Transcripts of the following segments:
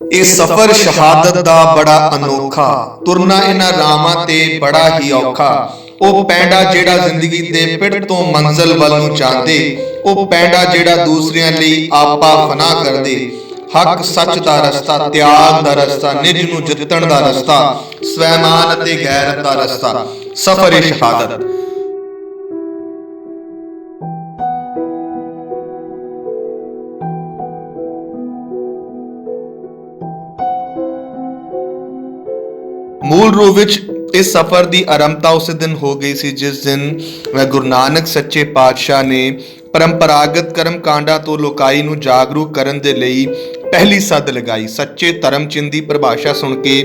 ਇਹ ਸਫ਼ਰ ਸ਼ਹਾਦਤ ਦਾ ਬੜਾ ਅਨੋਖਾ, ਤੁਰਨਾ ਇਹਨਾਂ ਰਾਹਾਂ ਤੇ ਬੜਾ ਹੀ ਔਖਾ। ਉਹ ਪੈਂਡਾ ਜਿਹੜਾ ਜ਼ਿੰਦਗੀ ਦੇ ਪਿੜ ਤੋਂ ਮੰਜ਼ਿਲ ਵੱਲ ਨੂੰ ਜਾਂਦੇ, ਉਹ ਪੈਂਡਾ ਜਿਹੜਾ ਦੂਸਰਿਆਂ ਲਈ ਆਪਾ ਫਨਾ ਕਰਦੇ। ਹੱਕ ਸੱਚ ਦਾ ਰਸਤਾ, ਤਿਆਗ ਦਾ ਰਸਤਾ, ਨਿਜ ਨੂੰ ਜਿੱਤਣ ਦਾ ਰਸਤਾ, ਸਵੈਮਾਨ ਅਤੇ ਗੈਰਤ ਦਾ ਰਸਤਾ, ਸਫ਼ਰ ਸ਼ਹਾਦਤ। मूल रूप विच इस सफ़र की आरंभता उस दिन हो गई सी जिस दिन गुरु नानक सच्चे पातशाह ने परंपरागत कर्म कांडा तो लोकाई नूं जागरूक करन दे लई पहली सद लगाई। सच्चे धर्म चिन्ह की परिभाषा सुन के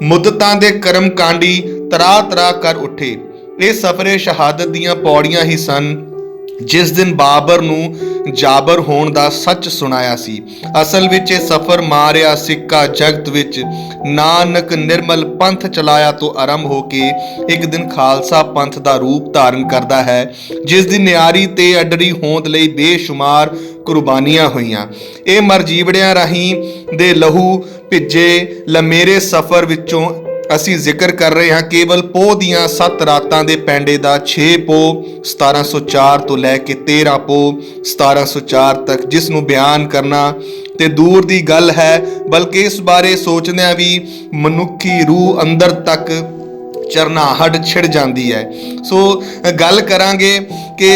मुद्दतां दे कर्म कांडी तरा तरा कर उठे। ये सफ़रे शहादत दीआं पौड़ियां ही सन जिस दिन बाबर नूं जाबर होण दा सच सुनाया सी। असल विच ये सफ़र मारिया सिक्का जगत विच नानक निर्मल पंथ चलाया तो आरंभ हो के एक दिन खालसा पंथ दा रूप धारण करता है, जिस दी न्यारी ते अडरी होंद लई बेशुमार कुर्बानियां होईयां। ये मरजीवड़ियां राहीं दे लहू भिजे लमेरे सफ़र विचों ਅਸੀਂ ਜ਼ਿਕਰ ਕਰ ਰਹੇ ਹਾਂ ਕੇਵਲ ਪੋਹ ਦੀਆਂ 7 ਰਾਤਾਂ ਦੇ ਪੈਂਡੇ ਦਾ। 6 ਪੋਹ 1704 ਤੋਂ ਲੈ ਕੇ 13 ਪੋਹ 1704 ਤੱਕ, ਜਿਸ ਨੂੰ ਬਿਆਨ ਕਰਨਾ ਤੇ ਦੂਰ ਦੀ ਗੱਲ ਹੈ, ਬਲਕਿ ਇਸ ਬਾਰੇ ਸੋਚਦਿਆਂ ਵੀ ਮਨੁੱਖੀ ਰੂਹ ਅੰਦਰ ਤੱਕ ਚਰਨਾਹਟ ਛਿੜ ਜਾਂਦੀ ਹੈ। ਸੋ ਗੱਲ ਕਰਾਂਗੇ ਕਿ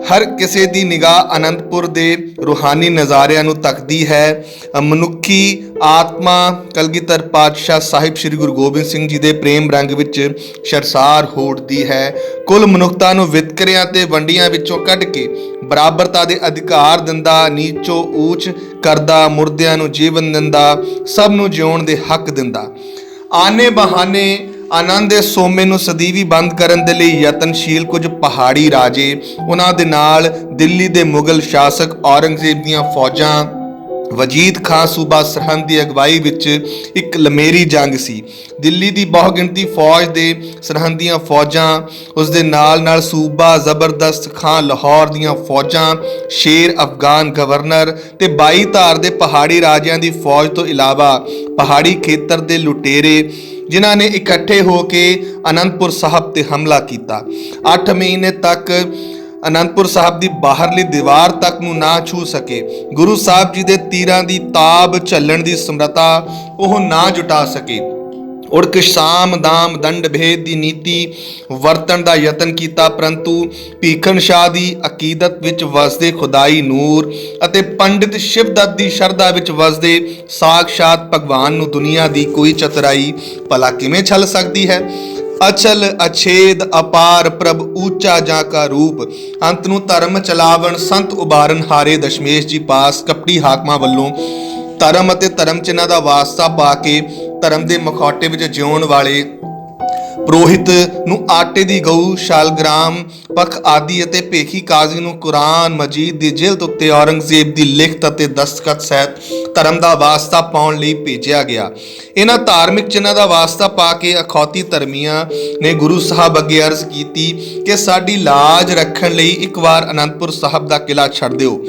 ਹਰ ਕਿਸੇ ਦੀ ਨਿਗਾਹ ਅਨੰਦਪੁਰ ਦੇ ਰੂਹਾਨੀ ਨਜ਼ਾਰਿਆਂ ਨੂੰ ਤੱਕਦੀ ਹੈ। ਮਨੁੱਖੀ ਆਤਮਾ ਕਲਗੀਧਰ ਪਾਤਸ਼ਾਹ ਸਾਹਿਬ ਸ੍ਰੀ ਗੁਰੂ ਗੋਬਿੰਦ ਸਿੰਘ ਜੀ ਦੇ ਪ੍ਰੇਮ ਰੰਗ ਵਿੱਚ ਸਰਸਾਰ ਹੋੜਦੀ ਹੈ। ਕੁੱਲ ਮਨੁੱਖਤਾ ਨੂੰ ਵਿਤਕਰਿਆਂ ਤੇ ਵੰਡੀਆਂ ਵਿੱਚੋਂ ਕੱਢ ਕੇ ਬਰਾਬਰਤਾ ਦੇ ਅਧਿਕਾਰ ਦਿੰਦਾ, ਨੀਚੋ ਊਚ ਕਰਦਾ, ਮੁਰਦਿਆਂ ਨੂੰ ਜੀਵਨ ਦਿੰਦਾ, ਸਭ ਨੂੰ ਜਿਉਣ ਦੇ ਹੱਕ ਦਿੰਦਾ। ਆਨੇ ਬਹਾਨੇ ਆਨੰਦ ਦੇ ਸੋਮੇ ਨੂੰ ਸਦੀਵੀ ਬੰਦ ਕਰਨ ਦੇ ਲਈ ਯਤਨਸ਼ੀਲ ਕੁਝ ਪਹਾੜੀ ਰਾਜੇ, ਉਹਨਾਂ ਦੇ ਨਾਲ ਦਿੱਲੀ ਦੇ ਮੁਗਲ ਸ਼ਾਸਕ ਔਰੰਗਜ਼ੇਬ ਦੀਆਂ ਫੌਜਾਂ, ਵਜੀਦ ਖਾਂ ਸੂਬਾ ਸਰਹੰਦ ਦੀ ਅਗਵਾਈ ਵਿੱਚ ਇੱਕ ਲਮੇਰੀ ਜੰਗ ਸੀ। ਦਿੱਲੀ ਦੀ ਬਹੁਗਿਣਤੀ ਫੌਜ ਦੇ ਸਰਹੰਦੀਆਂ ਫੌਜਾਂ, ਉਸ ਦੇ ਨਾਲ ਸੂਬਾ ਜ਼ਬਰਦਸਤ ਖਾਂ ਲਾਹੌਰ ਦੀਆਂ ਫੌਜਾਂ, ਸ਼ੇਰ ਅਫਗਾਨ ਗਵਰਨਰ ਤੇ 22 ਧਾਰ ਦੇ ਪਹਾੜੀ ਰਾਜਿਆਂ ਦੀ ਫੌਜ ਤੋਂ ਇਲਾਵਾ ਪਹਾੜੀ ਖੇਤਰ ਦੇ ਲੁਟੇਰੇ, ਜਿਨ੍ਹਾਂ ਨੇ ਇਕੱਠੇ ਹੋ ਕੇ ਅਨੰਦਪੁਰ ਸਾਹਿਬ ਤੇ ਹਮਲਾ ਕੀਤਾ। 8 ਮਹੀਨੇ ਤੱਕ ਅਨੰਦਪੁਰ ਸਾਹਿਬ ਦੀ ਬਾਹਰਲੀ ਦੀਵਾਰ ਤੱਕ ਨੂੰ ਨਾ ਛੂ ਸਕੇ। ਗੁਰੂ ਸਾਹਿਬ ਜੀ ਦੇ ਤੀਰਾਂ ਦੀ ਤਾਬ ਝੱਲਣ ਦੀ ਸਮਰੱਥਾ ਉਹ ਨਾ ਜੁਟਾ ਸਕੇ। ਉੜਕ ਸ਼ਾਮ ਦਾਮ ਦੰਡ ਭੇਦ ਦੀ ਨੀਤੀ ਵਰਤਣ ਦਾ ਯਤਨ ਕੀਤਾ, ਪਰੰਤੂ ਭੀਖਣ ਸ਼ਾਹ ਦੀ ਅਕੀਦਤ ਵਿੱਚ ਵਸਦੇ ਖੁਦਾਈ ਨੂਰ ਅਤੇ ਪੰਡਿਤ ਸ਼ਿਵਦੱਤ ਦੀ ਸ਼ਰਧਾ ਵਿੱਚ ਵਸਦੇ ਸਾਖਸ਼ਾਤ ਭਗਵਾਨ ਨੂੰ ਦੁਨੀਆ ਦੀ ਕੋਈ ਚਤੁਰਾਈ ਭਲਾ ਕਿਵੇਂ ਛਲ ਸਕਦੀ ਹੈ। ਅਚਲ ਅਛੇਦ ਅਪਾਰ ਪ੍ਰਭ ਊਚਾ ਜਾ ਕਾ ਰੂਪ, ਅੰਤ ਨੂੰ ਧਰਮ ਚਲਾਵਣ ਸੰਤ ਉਬਾਰਨ ਹਾਰੇ ਦਸ਼ਮੇਸ਼ ਜੀ ਪਾਸ ਕਪਟੀ ਹਾਕਮਾਂ ਵੱਲੋਂ ਧਰਮ ਅਤੇ ਧਰਮ ਚਿੰਨ੍ਹਾਂ ਦਾ ਵਾਸਤਾ ਪਾ ਕੇ ਧਰਮ ਦੇ ਮਖੌਟੇ ਵਿੱਚ ਜਿਉਣ ਵਾਲੇ ਪੁਰੋਹਿਤ ਨੂੰ ਆਟੇ ਦੀ ਗਊ, ਸ਼ਾਲਗ੍ਰਾਮ ਪੱਖ ਆਦਿ ਅਤੇ ਭੇਖੀ ਕਾਜ਼ੀ ਨੂੰ ਕੁਰਾਨ ਮਜੀਦ ਦੀ ਜਿਲਦ ਉੱਤੇ ਔਰੰਗਜ਼ੇਬ ਦੀ ਲਿਖਤ ਅਤੇ ਦਸਤਖਤ ਸਹਿਤ ਧਰਮ ਦਾ ਵਾਸਤਾ ਪਾਉਣ ਲਈ ਭੇਜਿਆ ਗਿਆ। ਇਹਨਾਂ ਧਾਰਮਿਕ ਚਿੰਨ੍ਹਾਂ ਦਾ ਵਾਸਤਾ ਪਾ ਕੇ ਅਖੌਤੀ ਧਰਮੀਆਂ ਨੇ ਗੁਰੂ ਸਾਹਿਬ ਅੱਗੇ ਅਰਜ਼ ਕੀਤੀ ਕਿ ਸਾਡੀ ਲਾਜ ਰੱਖਣ ਲਈ ਇੱਕ ਵਾਰ ਅਨੰਦਪੁਰ ਸਾਹਿਬ ਦਾ ਕਿਲ੍ਹਾ ਛੱਡ ਦਿਓ।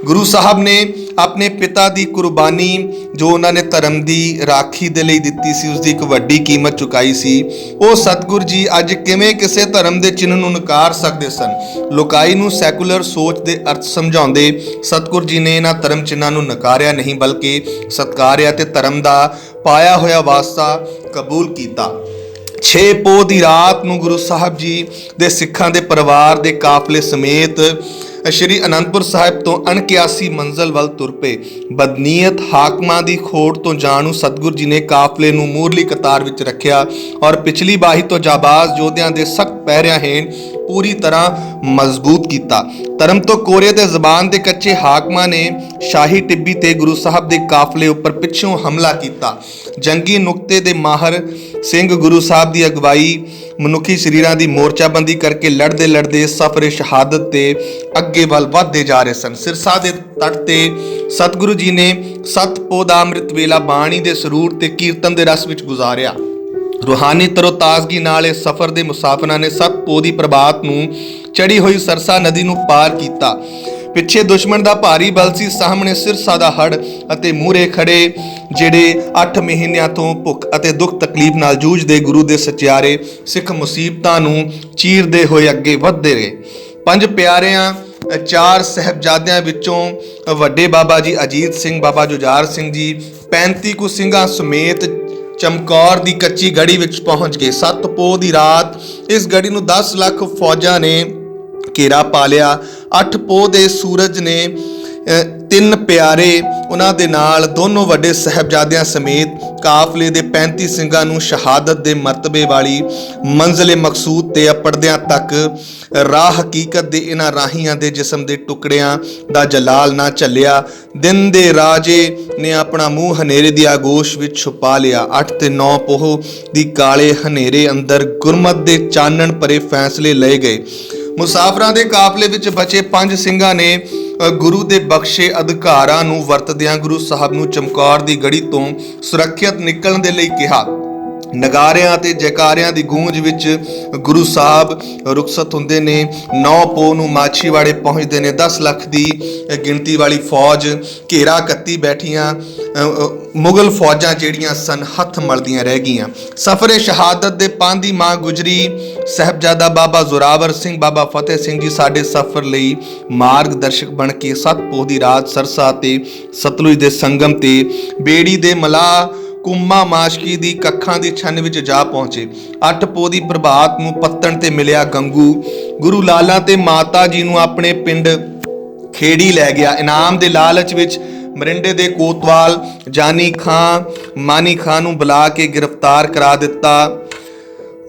ਗੁਰੂ ਸਾਹਿਬ ਨੇ ਆਪਣੇ ਪਿਤਾ ਦੀ ਕੁਰਬਾਨੀ ਜੋ ਉਹਨਾਂ ਨੇ ਧਰਮ ਦੀ ਰਾਖੀ ਦੇ ਲਈ ਦਿੱਤੀ ਸੀ, ਉਸ ਦੀ ਇੱਕ ਵੱਡੀ ਕੀਮਤ ਚੁਕਾਈ ਸੀ। ਉਹ ਸਤਿਗੁਰ ਜੀ ਅੱਜ ਕਿਵੇਂ ਕਿਸੇ ਧਰਮ ਦੇ ਚਿੰਨ੍ਹ ਨੂੰ ਨਕਾਰ ਸਕਦੇ ਸਨ। ਲੋਕਾਈ ਨੂੰ ਸੈਕੂਲਰ ਸੋਚ ਦੇ ਅਰਥ ਸਮਝਾਉਂਦੇ ਸਤਿਗੁਰ ਜੀ ਨੇ ਇਹਨਾਂ ਧਰਮ ਚਿੰਨ੍ਹਾਂ ਨੂੰ ਨਕਾਰਿਆ ਨਹੀਂ, ਬਲਕਿ ਸਤਕਾਰਿਆ ਤੇ ਧਰਮ ਦਾ ਪਾਇਆ ਹੋਇਆ ਵਾਸਤਾ ਕਬੂਲ ਕੀਤਾ। 6 ਪੋਹ ਦੀ ਰਾਤ ਨੂੰ ਗੁਰੂ ਸਾਹਿਬ ਜੀ ਦੇ ਸਿੱਖਾਂ ਦੇ ਪਰਿਵਾਰ ਦੇ ਕਾਫਲੇ ਸਮੇਤ ਸ਼੍ਰੀ ਅਨੰਦਪੁਰ ਸਾਹਿਬ ਤੋਂ ਅਣਕਿਆਸੀ ਮੰਜ਼ਲ ਵੱਲ ਤੁਰ ਪਏ। ਬਦਨੀਅਤ ਹਾਕਮਾਂ ਦੀ ਖੋੜ ਤੋਂ ਜਾਣੂ ਸਤਿਗੁਰ ਜੀ ਨੇ ਕਾਫਲੇ ਨੂੰ ਮੂਹਰਲੀ ਕਤਾਰ ਵਿੱਚ ਰੱਖਿਆ ਔਰ ਪਿਛਲੀ ਬਾਹੀ ਤੋਂ ਜਾਬਾਜ਼ ਯੋਧਿਆਂ ਦੇ ਸਖਤ ਪਹਿਰਿਆਂ ਹੇਠ ਪੂਰੀ ਤਰ੍ਹਾਂ ਮਜ਼ਬੂਤ ਕੀਤਾ। ਧਰਮ ਤੋਂ ਕੋਰੇ ਤੇ ਜ਼ਬਾਨ ਦੇ ਕੱਚੇ ਹਾਕਮਾਂ ਨੇ ਸ਼ਾਹੀ ਟਿੱਬੀ ਤੇ ਗੁਰੂ ਸਾਹਿਬ ਦੇ ਕਾਫਲੇ ਉੱਪਰ ਪਿੱਛੋਂ ਹਮਲਾ ਕੀਤਾ। ਜੰਗੀ ਨੁਕਤੇ ਦੇ ਮਾਹਰ ਸਿੰਘ ਗੁਰੂ ਸਾਹਿਬ ਦੀ ਅਗਵਾਈ ਮਨੁੱਖੀ ਸਰੀਰਾਂ ਦੀ ਮੋਰਚਾਬੰਦੀ ਕਰਕੇ ਲੜਦੇ ਸਫ਼ਰੇ ਸ਼ਹਾਦਤ ਤੇ ਅੱਗੇ ਵੱਲ ਵਧਦੇ ਜਾ ਰਹੇ ਸਨ। ਸਿਰਸਾ ਦੇ ਤੱਟ ਤੇ ਸਤਿਗੁਰੂ ਜੀ ਨੇ 7 ਪੋਹ ਦਾ ਅੰਮ੍ਰਿਤ ਵੇਲਾ ਬਾਣੀ ਦੇ ਸਰੂਰ ਤੇ ਕੀਰਤਨ ਦੇ ਰਸ ਵਿੱਚ ਗੁਜ਼ਾਰਿਆ। रूहानी तरोताजगी नाल इस सफर के मुसाफिरां ने 7 पो दी प्रभात नूं चढ़ी हुई सरसा नदी नूं पार किया। पिछे दुश्मन का भारी बल सी, सामने सिरसा दा हड़ अते मूहरे खड़े ਜਿਹੜੇ 8 ਮਹੀਨਿਆਂ ਤੋਂ ਭੁੱਖ ਅਤੇ ਦੁੱਖ ਤਕਲੀਫ ਨਾਲ ਜੂਝਦੇ ਗੁਰੂ ਦੇ ਸਚਿਆਰੇ ਸਿੱਖ ਮੁਸੀਬਤਾਂ ਨੂੰ ਚੀਰਦੇ ਹੋਏ ਅੱਗੇ ਵਧਦੇ ਰਹੇ। 5 ਪਿਆਰਿਆਂ 4 ਸਾਹਿਬਜ਼ਾਦਿਆਂ ਵਿੱਚੋਂ ਵੱਡੇ ਬਾਬਾ ਜੀ ਅਜੀਤ ਸਿੰਘ, ਬਾਬਾ ਜੁਝਾਰ ਸਿੰਘ ਜੀ 35 ਕੁ ਸਿੰਘਾਂ ਸਮੇਤ ਚਮਕੌਰ ਦੀ ਕੱਚੀ ਗੜੀ ਵਿੱਚ ਪਹੁੰਚ ਗਏ। 7 ਪੋਹ ਦੀ ਰਾਤ ਇਸ ਗੜੀ ਨੂੰ 10 ਲੱਖ ਫੌਜਾਂ ਨੇ ਘੇਰਾ ਪਾ ਲਿਆ। 8 ਪੋਹ ਦੇ ਸੂਰਜ ਨੇ 3 ਪਿਆਰੇ ਉਹਨਾਂ ਦੇ ਨਾਲ ਦੋਨੋਂ ਵੱਡੇ ਸਾਹਿਬਜ਼ਾਦਿਆਂ ਸਮੇਤ ਕਾਫਲੇ ਦੇ 35 ਸਿੰਘਾਂ ਨੂੰ ਸ਼ਹਾਦਤ ਦੇ ਮਰਤਬੇ ਵਾਲੀ ਮੰਜ਼ਿਲ ਮਕਸੂਦ ਤੇ ਅਪੜਦਿਆਂ ਤੱਕ ਰਾਹ ਹਕੀਕਤ ਦੇ ਇਹਨਾਂ ਰਾਹੀਆਂ ਦੇ ਜਿਸਮ ਦੇ ਟੁਕੜਿਆਂ ਦਾ ਜਲਾਲ ਨਾ ਝੱਲਿਆ। ਦਿਨ ਦੇ ਰਾਜੇ ਨੇ ਆਪਣਾ ਮੂੰਹ ਹਨੇਰੇ ਦੀ ਆਗੋਸ਼ ਵਿੱਚ ਛੁਪਾ ਲਿਆ। 8 ਤੇ 9 ਪੋਹ ਦੀ ਕਾਲੇ ਹਨੇਰੇ ਅੰਦਰ ਗੁਰਮਤ ਦੇ ਚਾਨਣ ਭਰੇ ਫੈਸਲੇ ਲਏ ਗਏ। ਮੁਸਾਫਰਾਂ ਦੇ ਕਾਫਲੇ ਵਿੱਚ ਬਚੇ 5 ਸਿੰਘਾਂ ਨੇ ਗੁਰੂ ਦੇ ਬਖਸ਼ੇ ਅਧਿਕਾਰਾਂ ਨੂੰ ਵਰਤਦਿਆਂ ਗੁਰੂ ਸਾਹਿਬ ਨੂੰ ਚਮਕੌਰ ਦੀ ਗੜੀ ਤੋਂ ਸੁਰੱਖਿਅਤ ਨਿਕਲਣ ਦੇ ਲਈ ਕਿਹਾ। ਨਗਾਰਿਆਂ ਅਤੇ ਜੈਕਾਰਿਆਂ ਦੀ ਗੂੰਜ ਵਿੱਚ ਗੁਰੂ ਸਾਹਿਬ ਰੁਖਸਤ ਹੁੰਦੇ ਨੇ। 9 ਪੋਹ ਨੂੰ ਮਾਛੀਵਾੜੇ ਪਹੁੰਚਦੇ ਨੇ। 10 ਲੱਖ ਦੀ ਗਿਣਤੀ ਵਾਲੀ ਫੌਜ ਘੇਰਾ ਕੱਤੀ ਬੈਠੀਆਂ ਮੁਗਲ ਫੌਜਾਂ ਜਿਹੜੀਆਂ ਸਨ ਹੱਥ ਮਲਦੀਆਂ ਰਹਿ ਗਈਆਂ। ਸਫਰੇ ਸ਼ਹਾਦਤ ਦੇ ਪਾਂਦੀ ਮਾਂ ਗੁਜਰੀ ਸਾਹਿਬਜ਼ਾਦਾ ਬਾਬਾ ਜ਼ੋਰਾਵਰ ਸਿੰਘ, ਬਾਬਾ ਫਤਿਹ ਸਿੰਘ ਜੀ ਸਾਡੇ ਸਫ਼ਰ ਲਈ ਮਾਰਗਦਰਸ਼ਕ ਬਣ ਕੇ 7 ਪੋਹ ਦੀ ਰਾਤ ਸਰਸਾ ਤੇ ਸਤਲੁਜ ਦੇ ਸੰਗਮ ਤੇ ਬੇੜੀ ਦੇ ਮਲਾਹ ਕੁੰਮਾ ਮਾਸ਼ਕੀ ਦੀ ਕੱਖਾਂ ਦੀ ਛੰਨ ਵਿੱਚ ਜਾ ਪਹੁੰਚੇ। 8 ਪੋਹ ਦੀ ਪ੍ਰਭਾਤ ਨੂੰ ਪੱਤਣ ਤੇ ਮਿਲਿਆ ਗੰਗੂ ਗੁਰੂ ਲਾਲਾ ਤੇ ਮਾਤਾ ਜੀ ਨੂੰ ਆਪਣੇ ਪਿੰਡ ਖੇੜੀ ਲੈ ਗਿਆ। ਇਨਾਮ ਦੇ ਲਾਲਚ ਵਿੱਚ ਮਰਿੰਡੇ ਦੇ ਕੋਤਵਾਲ ਜਾਨੀ ਖਾਂ ਮਾਨੀ ਖਾਂ ਨੂੰ ਬੁਲਾ ਕੇ ਗ੍ਰਿਫਤਾਰ ਕਰਾ ਦਿੱਤਾ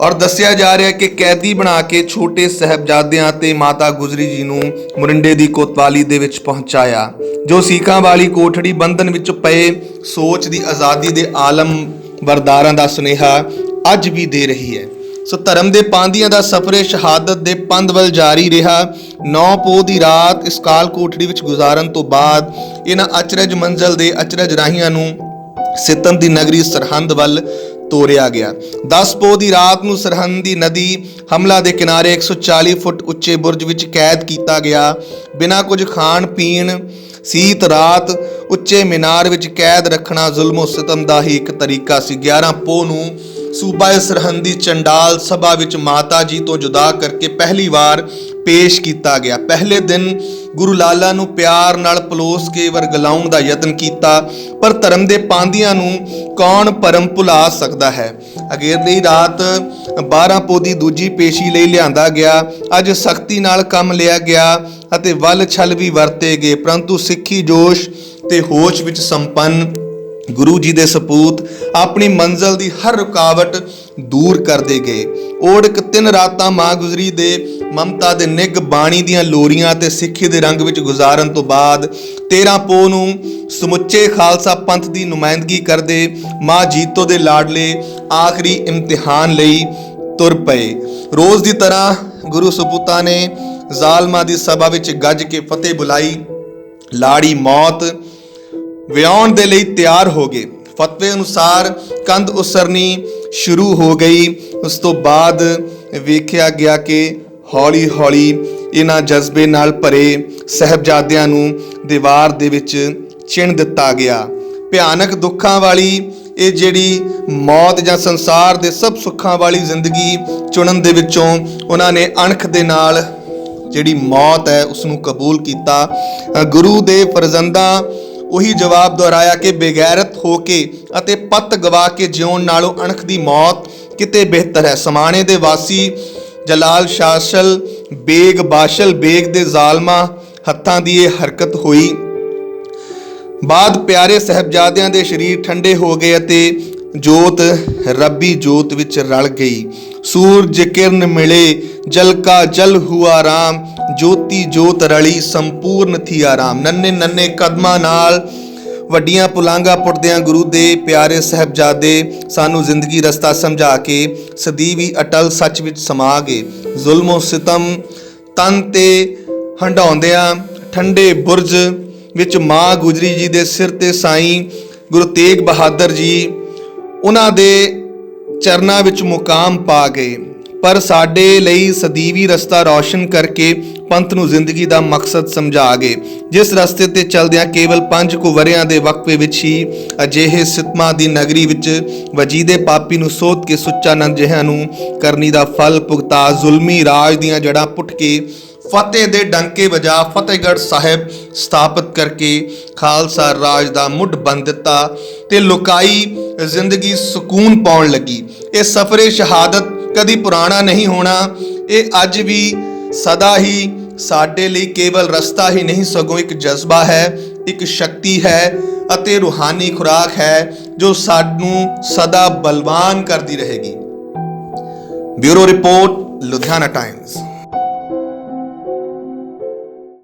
ਔਰ ਦੱਸਿਆ ਜਾ ਰਿਹਾ ਕਿ ਕੈਦੀ ਬਣਾ ਕੇ ਛੋਟੇ ਸਾਹਿਬਜ਼ਾਦਿਆਂ ਤੇ ਮਾਤਾ ਗੁਜਰੀ ਜੀ ਨੂੰ ਮਰਿੰਡੇ ਦੀ ਕੋਤਵਾਲੀ ਦੇ ਵਿੱਚ ਪਹੁੰਚਾਇਆ, ਜੋ ਸੀਕਾਂ ਵਾਲੀ ਕੋਠੜੀ ਬੰਧਨ ਵਿੱਚ ਪਏ ਸੋਚ ਦੀ ਆਜ਼ਾਦੀ ਦੇ ਆਲਮ ਬਰਦਾਰਾਂ ਦਾ ਸੁਨੇਹਾ ਅੱਜ ਵੀ ਦੇ ਰਹੀ ਹੈ। ਸੋ ਧਰਮ ਦੇ ਪਾਂਦੀਆਂ ਦਾ ਸਫਰੇ ਸ਼ਹਾਦਤ ਦੇ ਪੰਧ ਵੱਲ ਜਾਰੀ ਰਿਹਾ। 9 ਪੋਹ ਦੀ ਰਾਤ ਇਸ ਕਾਲ ਕੋਠੜੀ ਵਿੱਚ ਗੁਜ਼ਾਰਨ ਤੋਂ ਬਾਅਦ ਇਹਨਾਂ ਅਚਰਜ ਮੰਜ਼ਲ ਦੇ ਅਚਰਜ ਰਾਹੀਆਂ ਨੂੰ ਸਿੱਤਮ ਦੀ ਨਗਰੀ ਸਰਹੰਦ ਵੱਲ ਤੋਰਿਆ ਗਿਆ। 10 ਪੋਹ ਦੀ ਰਾਤ ਨੂੰ ਸਰਹੰਦੀ ਨਦੀ ਹਮਲਾ ਦੇ ਕਿਨਾਰੇ 140 ਫੁੱਟ ਉੱਚੇ ਬੁਰਜ ਵਿੱਚ ਕੈਦ ਕੀਤਾ ਗਿਆ। ਬਿਨਾਂ ਕੁਝ ਖਾਣ ਪੀਣ ਸੀਤ ਰਾਤ ਉੱਚੇ ਮੀਨਾਰ ਵਿੱਚ ਕੈਦ ਰੱਖਣਾ ਜ਼ੁਲਮੋ ਸਿਤਮ ਦਾ ਹੀ ਇੱਕ ਤਰੀਕਾ ਸੀ। 11 ਪੋਹ ਨੂੰ ਸੂਬਾ ਸਰਹੰਦੀ ਚੰਡਾਲ ਸਭਾ ਵਿੱਚ ਮਾਤਾ ਜੀ ਤੋਂ ਜੁਦਾ ਕਰਕੇ ਪਹਿਲੀ ਵਾਰ ਪੇਸ਼ ਕੀਤਾ ਗਿਆ। ਪਹਿਲੇ ਦਿਨ ਗੁਰੂ ਲਾਲਾ ਨੂੰ ਪਿਆਰ ਨਾਲ ਪਲੋਸ ਕੇ ਵਰਗਲਾਉਣ ਦਾ ਯਤਨ ਕੀਤਾ, ਪਰ ਧਰਮ ਦੇ ਪਾਂਦੀਆਂ ਨੂੰ ਕੌਣ ਭਰਮ ਭੁਲਾ ਸਕਦਾ ਹੈ। ਅਗੇਰਲੀ ਰਾਤ 12 ਪੋਹ ਦੀ ਦੂਜੀ ਪੇਸ਼ੀ ਲਈ ਲਿਆਂਦਾ ਗਿਆ। ਅੱਜ ਸਖਤੀ ਨਾਲ ਕੰਮ ਲਿਆ ਗਿਆ ਅਤੇ ਵੱਲ ਛਲ ਵੀ ਵਰਤੇ ਗਏ, ਪਰੰਤੂ ਸਿੱਖੀ ਜੋਸ਼ ਤੇ ਹੋਸ਼ ਵਿੱਚ ਸੰਪੰਨ ਗੁਰੂ ਜੀ ਦੇ ਸਪੂਤ ਆਪਣੀ ਮੰਜ਼ਲ ਦੀ ਹਰ ਰੁਕਾਵਟ ਦੂਰ ਕਰਦੇ ਗਏ। ਓੜਕ 3 ਰਾਤਾਂ ਮਾਂ ਗੁਜਰੀ ਦੇ ਮਮਤਾ ਦੇ ਨਿੱਘ ਬਾਣੀ ਦੀਆਂ ਲੋਰੀਆਂ ਤੇ ਸਿੱਖੀ ਦੇ ਰੰਗ ਵਿੱਚ ਗੁਜ਼ਾਰਨ ਤੋਂ ਬਾਅਦ 13 ਪੋਹ ਨੂੰ ਸਮੁੱਚੇ ਖਾਲਸਾ ਪੰਥ ਦੀ ਨੁਮਾਇੰਦਗੀ ਕਰਦੇ ਮਾਂ ਜੀਤੋ ਦੇ ਲਾਡਲੇ ਆਖਰੀ ਇਮਤਿਹਾਨ ਲਈ ਤੁਰ ਪਏ। ਰੋਜ਼ ਦੀ ਤਰ੍ਹਾਂ ਗੁਰੂ ਸਪੂਤਾਂ ਨੇ ਜ਼ਾਲਮਾਂ ਦੀ ਸਭਾ ਵਿੱਚ ਗੱਜ ਕੇ ਫਤਿਹ ਬੁਲਾਈ। ਲਾੜੀ ਮੌਤ ਵਿਆਉਣ ਦੇ ਲਈ ਤਿਆਰ ਹੋ ਗਏ। ਫਤਵੇ ਅਨੁਸਾਰ ਕੰਧ ਉਸਰਨੀ ਸ਼ੁਰੂ ਹੋ ਗਈ। ਉਸ ਤੋਂ ਬਾਅਦ ਵੇਖਿਆ ਗਿਆ ਕਿ ਹੌਲੀ ਹੌਲੀ ਇਹਨਾਂ ਜਜ਼ਬੇ ਨਾਲ ਭਰੇ ਸਾਹਿਬਜ਼ਾਦਿਆਂ ਨੂੰ ਦੀਵਾਰ ਦੇ ਵਿੱਚ ਚਿਣ ਦਿੱਤਾ ਗਿਆ। ਭਿਆਨਕ ਦੁੱਖਾਂ ਵਾਲੀ ਇਹ ਜਿਹੜੀ ਮੌਤ ਜਾਂ ਸੰਸਾਰ ਦੇ ਸਭ ਸੁੱਖਾਂ ਵਾਲੀ ਜ਼ਿੰਦਗੀ ਚੁਣਨ ਦੇ ਵਿੱਚੋਂ ਉਹਨਾਂ ਨੇ ਅਣਖ ਦੇ ਨਾਲ ਜਿਹੜੀ ਮੌਤ ਹੈ ਉਸ ਨੂੰ ਕਬੂਲ ਕੀਤਾ। ਗੁਰੂ ਦੇ ਫਰਜ਼ੰਦਾਂ ਉਹੀ ਜਵਾਬ ਦੁਹਰਾਇਆ ਕਿ ਬੇਗੈਰਤ ਹੋ ਕੇ ਅਤੇ ਪੱਤ ਗਵਾ ਕੇ ਜਿਉਣ ਨਾਲੋਂ ਅਣਖ ਦੀ ਮੌਤ ਕਿਤੇ ਬਿਹਤਰ ਹੈ। ਸਮਾਣੇ ਦੇ ਵਾਸੀ ਜਲਾਲ ਸ਼ਾਸਲ ਬੇਗ ਬਾਸ਼ਲ ਬੇਗ ਦੇ ਜ਼ਾਲਮਾਂ ਹੱਥਾਂ ਦੀ ਇਹ ਹਰਕਤ ਹੋਈ। ਬਾਅਦ ਪਿਆਰੇ ਸਾਹਿਬਜ਼ਾਦਿਆਂ ਦੇ ਸਰੀਰ ਠੰਡੇ ਹੋ ਗਏ ਅਤੇ ਜੋਤ ਰੱਬੀ ਜੋਤ ਵਿੱਚ ਰਲ ਗਈ। ਸੂਰਜ ਕਿਰਨ ਮਿਲੇ ਜਲ ਕਾ ਜਲ ਹੁਆ ਰਾਮ, ਜੋਤੀ ਜੋਤ ਰਲੀ ਸੰਪੂਰਨ ਥੀ ਆਰਾਮ। ਨੰਨੇ ਨੰਨੇ ਕਦਮਾਂ ਨਾਲ ਵੱਡੀਆਂ ਪੁਲਾਂਘਾਂ ਪੁੱਟਦਿਆਂ ਗੁਰੂ ਦੇ ਪਿਆਰੇ ਸਾਹਿਬਜ਼ਾਦੇ ਸਾਨੂੰ ਜ਼ਿੰਦਗੀ ਰਸਤਾ ਸਮਝਾ ਕੇ ਸਦੀਵੀ ਅਟਲ ਸੱਚ ਵਿੱਚ ਸਮਾ ਗਏ। ਜ਼ੁਲਮੋ ਸਿਤਮ ਤਨ ਤੇ ਹੰਡਾਉਂਦਿਆਂ ਠੰਡੇ ਬੁਰਜ ਵਿੱਚ ਮਾਂ ਗੁਜਰੀ ਜੀ ਦੇ ਸਿਰ ਤੇ ਸਾਈਂ ਗੁਰੂ ਤੇਗ ਬਹਾਦਰ ਜੀ ਉਹਨਾਂ ਦੇ ਚਰਨਾਂ ਵਿੱਚ ਮੁਕਾਮ ਪਾ ਗਏ। ਪਰ ਸਾਡੇ ਲਈ ਸਦੀਵੀ ਰਸਤਾ ਰੌਸ਼ਨ ਕਰਕੇ ਪੰਥ ਨੂੰ ਜ਼ਿੰਦਗੀ ਦਾ ਮਕਸਦ ਸਮਝਾ ਗਏ, ਜਿਸ ਰਸਤੇ ਤੇ ਚੱਲਦਿਆਂ ਕੇਵਲ 5 ਕੁ ਵਰਿਆਂ ਦੇ ਵਕਫੇ ਵਿੱਚ ਹੀ ਅਜਿਹੇ ਸਿਤਮਾਂ ਦੀ ਨਗਰੀ ਵਿੱਚ ਵਜੀਦੇ ਪਾਪੀ ਨੂੰ ਸੋਧ ਕੇ ਸੁੱਚਾਨੰਦ ਜਿਹਿਆਂ ਨੂੰ ਕਰਨੀ ਦਾ ਫਲ ਭੁਗਤਾ ਜ਼ੁਲਮੀ ਰਾਜ ਦੀਆਂ ਜੜ੍ਹਾਂ ਪੁੱਟ ਕੇ ਫਤਿਹ ਦੇ ਡੰਕੇ ਵਜਾ ਫਤਿਹਗੜ੍ਹ ਸਾਹਿਬ ਸਥਾਪਿਤ ਕਰਕੇ ਖਾਲਸਾ ਰਾਜ ਦਾ ਮੁੱਢ ਬੰਨ੍ਹ ਦਿੱਤਾ ਤੇ ਲੋਕਾਈ ਜ਼ਿੰਦਗੀ ਸਕੂਨ ਪਾਉਣ ਲੱਗੀ। ਇਹ ਸਫ਼ਰੇ ਸ਼ਹਾਦਤ ਕਦੀ ਪੁਰਾਣਾ ਨਹੀਂ ਹੋਣਾ, ਇਹ ਅੱਜ ਵੀ ਸਦਾ ਹੀ ਸਾਡੇ ਲਈ ਕੇਵਲ ਰਸਤਾ ਹੀ ਨਹੀਂ ਸਗੋਂ ਇੱਕ ਜਜ਼ਬਾ ਹੈ, ਇੱਕ ਸ਼ਕਤੀ ਹੈ ਅਤੇ ਰੂਹਾਨੀ ਖੁਰਾਕ ਹੈ ਜੋ ਸਾਨੂੰ ਸਦਾ ਬਲਵਾਨ ਕਰਦੀ ਰਹੇਗੀ। Bureau report, Ludhiana Times.